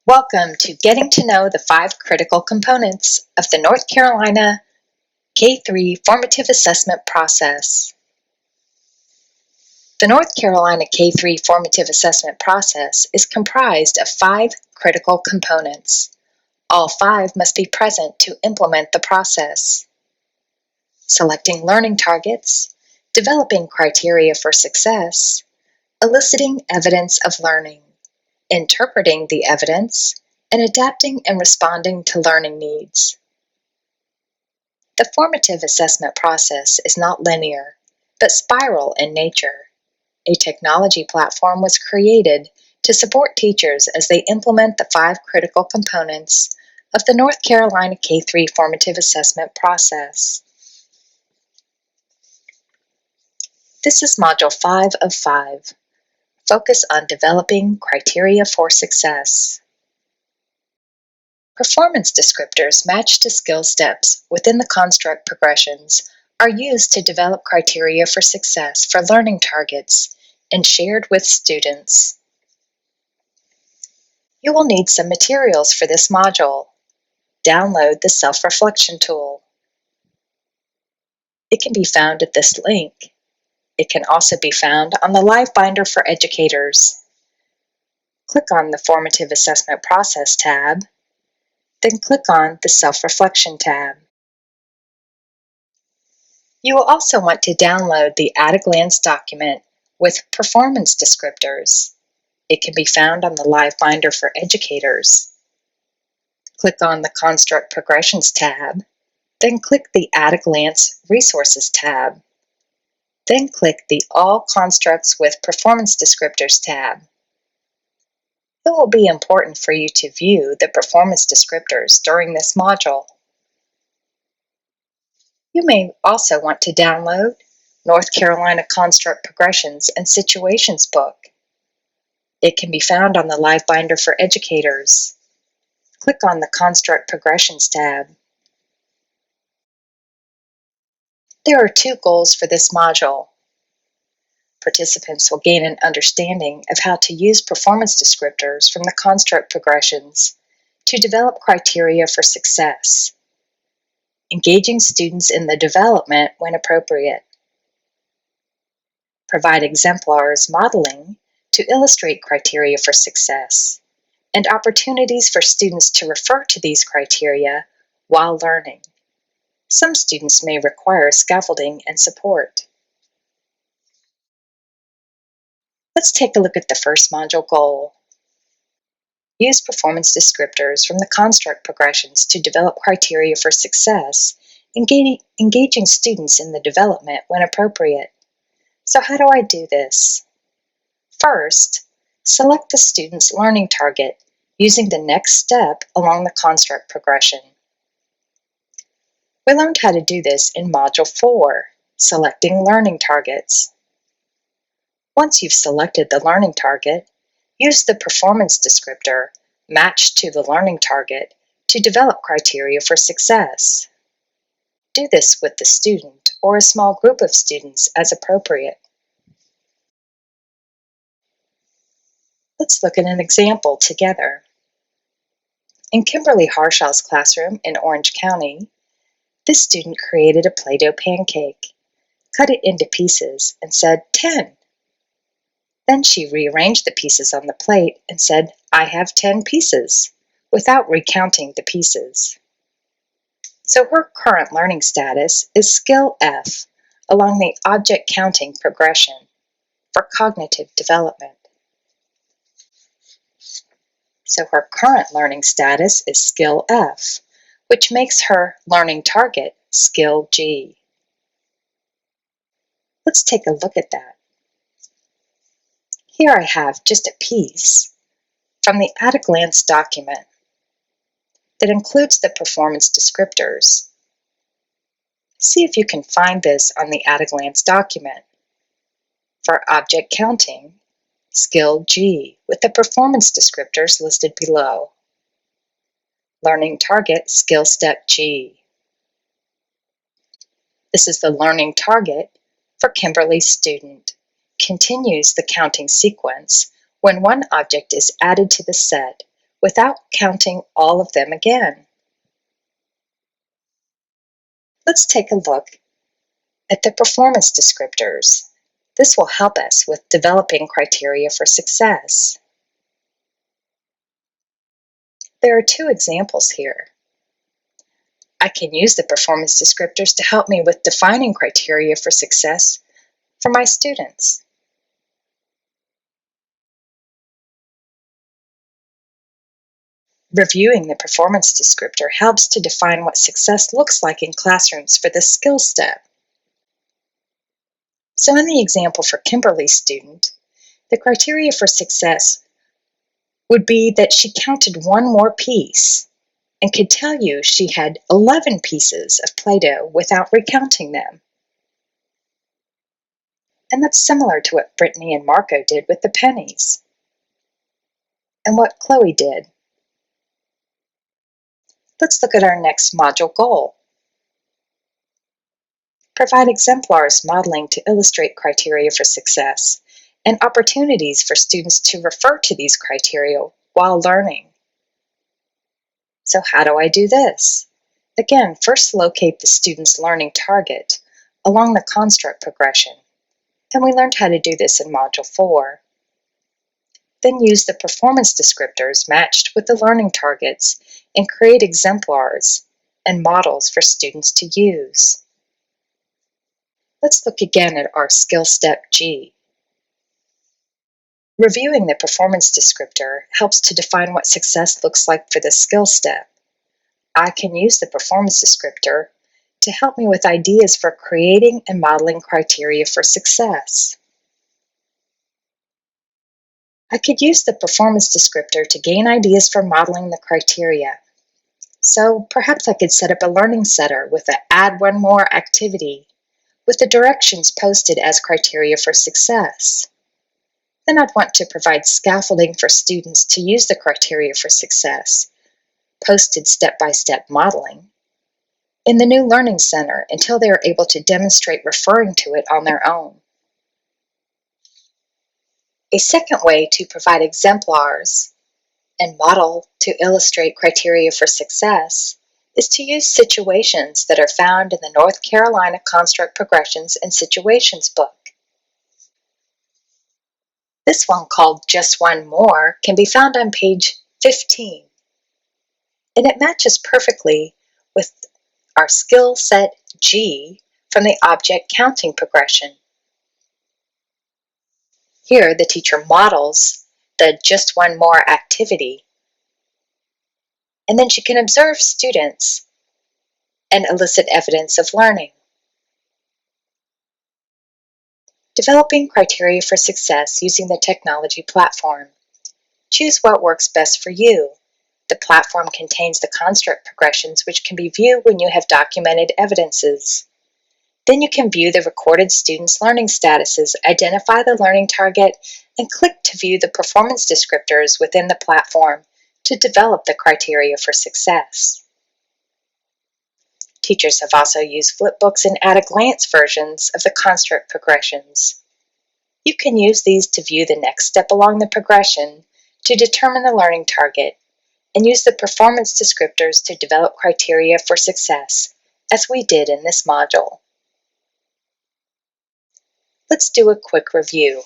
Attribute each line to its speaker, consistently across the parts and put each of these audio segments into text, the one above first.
Speaker 1: Welcome to Getting to Know the 5 Critical Components of the North Carolina K-3 Formative Assessment Process. The North Carolina K-3 Formative Assessment Process is comprised of 5 critical components. All 5 must be present to implement the process. Selecting learning targets, developing criteria for success, eliciting evidence of learning, interpreting the evidence, and adapting and responding to learning needs. The formative assessment process is not linear, but spiral in nature. A technology platform was created to support teachers as they implement the 5 critical components of the North Carolina K-3 formative assessment process. This is Module 5 of 5. Focus on developing criteria for success. Performance descriptors matched to skill steps within the construct progressions are used to develop criteria for success for learning targets and shared with students. You will need some materials for this module. Download the self-reflection tool. It can be found at this link. It can also be found on the Live Binder for Educators. Click on the Formative Assessment Process tab, then click on the Self-Reflection tab. You will also want to download the at-a-glance document with performance descriptors. It can be found on the Live Binder for Educators. Click on the Construct Progressions tab, then click the At-a-Glance Resources tab. Then click the All Constructs with Performance Descriptors tab. It will be important for you to view the performance descriptors during this module. You may also want to download North Carolina Construct Progressions and Situations book. It can be found on the Live Binder for Educators. Click on the Construct Progressions tab. There are 2 goals for this module. Participants will gain an understanding of how to use performance descriptors from the construct progressions to develop criteria for success, engaging students in the development when appropriate. Provide exemplars modeling to illustrate criteria for success, and opportunities for students to refer to these criteria while learning. Some students may require scaffolding and support. Let's take a look at the first module goal. Use performance descriptors from the construct progressions to develop criteria for success, engaging students in the development when appropriate. So how do I do this? First, select the student's learning target using the next step along the construct progression. We learned how to do this in Module 4, Selecting Learning Targets. Once you've selected the learning target, use the performance descriptor matched to the learning target to develop criteria for success. Do this with the student or a small group of students as appropriate. Let's look at an example together. In Kimberly Harshaw's classroom in Orange County, this student created a Play-Doh pancake, cut it into pieces, and said 10. Then she rearranged the pieces on the plate and said, "I have 10 pieces," without recounting the pieces. So her current learning status is Skill F along the object counting progression for cognitive development. So her current learning status is Skill F, which makes her learning target Skill G. Let's take a look at that. Here I have just a piece from the at-a-glance document that includes the performance descriptors. See if you can find this on the at-a-glance document. For object counting, Skill G with the performance descriptors listed below. Learning target, Skill Step G. This is the learning target for Kimberly's student. Continues the counting sequence when one object is added to the set without counting all of them again. Let's take a look at the performance descriptors. This will help us with developing criteria for success. There are two examples here. I can use the performance descriptors to help me with defining criteria for success for my students. Reviewing the performance descriptor helps to define what success looks like in classrooms for this skill step. So in the example for Kimberly's student, the criteria for success would be that she counted one more piece and could tell you she had 11 pieces of Play-Doh without recounting them. And that's similar to what Brittany and Marco did with the pennies, and what Chloe did. Let's look at our next module goal. Provide exemplars modeling to illustrate criteria for success and opportunities for students to refer to these criteria while learning. So how do I do this? Again, first locate the student's learning target along the construct progression, and we learned how to do this in Module 4. Then use the performance descriptors matched with the learning targets and create exemplars and models for students to use. Let's look again at our skill step G. Reviewing the performance descriptor helps to define what success looks like for this skill step. I can use the performance descriptor to help me with ideas for creating and modeling criteria for success. I could use the performance descriptor to gain ideas for modeling the criteria. So perhaps I could set up a learning center with an add one more activity with the directions posted as criteria for success. Then I'd want to provide scaffolding for students to use the criteria for success, posted step-by-step modeling, in the new Learning Center until they are able to demonstrate referring to it on their own. A second way to provide exemplars and model to illustrate criteria for success is to use situations that are found in the North Carolina Construct Progressions and Situations book. This one, called Just One More, can be found on page 15, and it matches perfectly with our skill set G from the object counting progression. Here, the teacher models the Just One More activity, and then she can observe students and elicit evidence of learning. Developing criteria for success using the technology platform. Choose what works best for you. The platform contains the construct progressions, which can be viewed when you have documented evidences. Then you can view the recorded students' learning statuses, identify the learning target, and click to view the performance descriptors within the platform to develop the criteria for success. Teachers have also used flipbooks and at-a-glance versions of the construct progressions. You can use these to view the next step along the progression to determine the learning target and use the performance descriptors to develop criteria for success, as we did in this module. Let's do a quick review.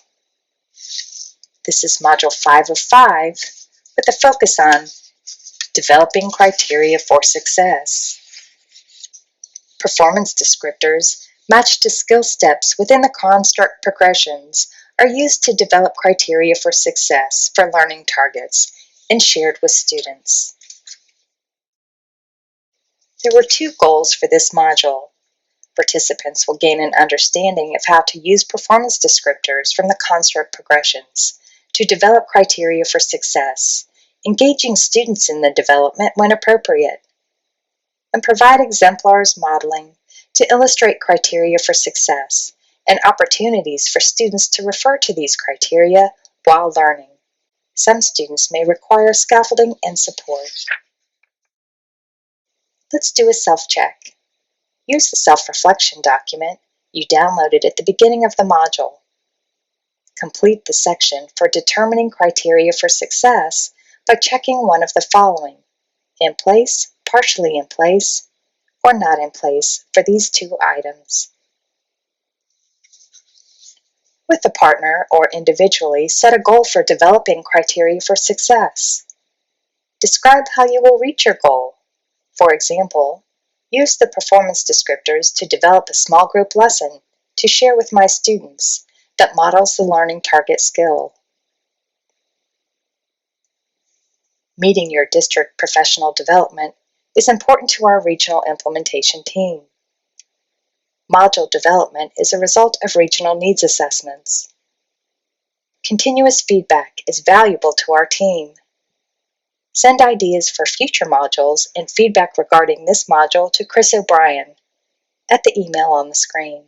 Speaker 1: This is Module 5 of 5 with a focus on developing criteria for success. Performance descriptors matched to skill steps within the construct progressions are used to develop criteria for success for learning targets and shared with students. There were two goals for this module. Participants will gain an understanding of how to use performance descriptors from the construct progressions to develop criteria for success, engaging students in the development when appropriate, and provide exemplars modeling to illustrate criteria for success and opportunities for students to refer to these criteria while learning. Some students may require scaffolding and support. Let's do a self-check. Use the self-reflection document you downloaded at the beginning of the module. Complete the section for determining criteria for success by checking one of the following: in place, partially in place, or not in place for these two items. With a partner or individually, set a goal for developing criteria for success. Describe how you will reach your goal. For example, use the performance descriptors to develop a small group lesson to share with my students that models the learning target skill. Meeting your district professional development is important to our regional implementation team. Module development is a result of regional needs assessments. Continuous feedback is valuable to our team. Send ideas for future modules and feedback regarding this module to Chris O'Brien at the email on the screen.